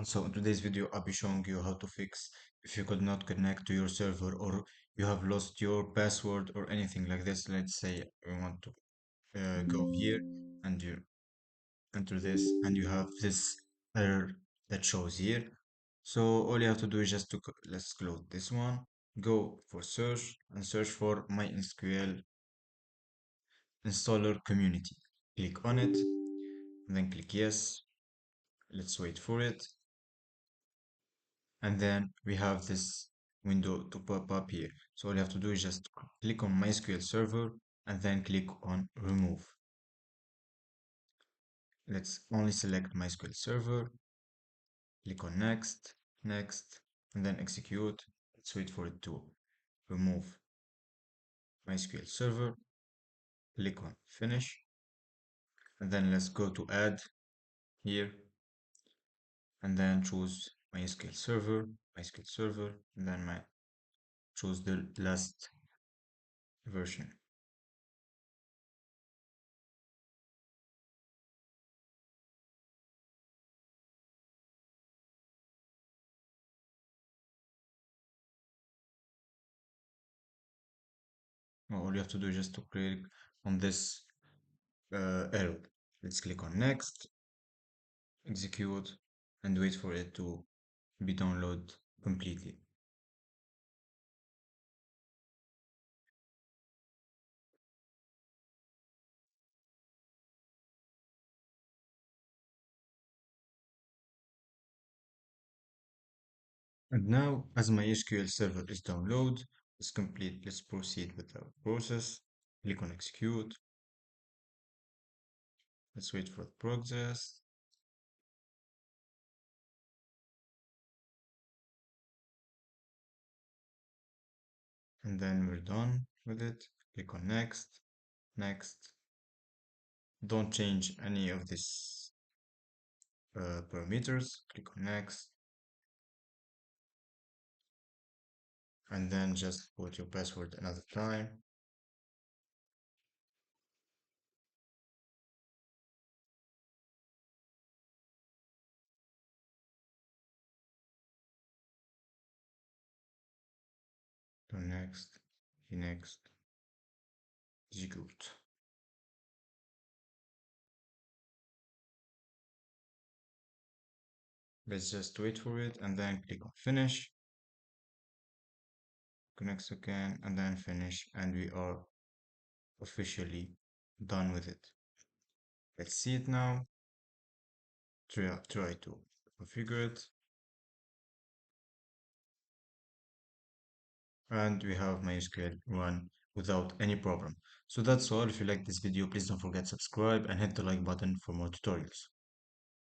everyone, so in today's video I'll be showing you how to fix if you could not connect to your server or you have lost your password or anything like this. Let's say we want to go here and you enter this and you have this error that shows here. So all you have to do is just let's close this one, go for search and search for MySQL installer community. Click on it and then click yes. Let's wait for it. And then we have this window to pop up here. So all you have to do is just click on MySQL server and then click on remove. Let's only select MySQL server, click on next, next, and then execute. Let's wait for it to remove MySQL server, click on finish, and then let's go to add here and then choose MySQL server, and then choose the last version. All you have to do is just to click on this arrow. Let's click on next, execute, and wait for it to be downloaded completely. And now, as my SQL server is downloaded, it's complete. Let's proceed with the process. Click on execute. Let's wait for the progress. And then we're done with it. Click on next, next. Don't change any of these parameters. Click on next. And then just put your password another time. To next, next, execute. Let's just wait for it and then click on finish, connects again, and then finish, and we are officially done with it. Let's see it now. Try to configure it. And we have MySQL run without any problem. So that's all. If you like this video, please don't forget to subscribe and hit the like button for more tutorials.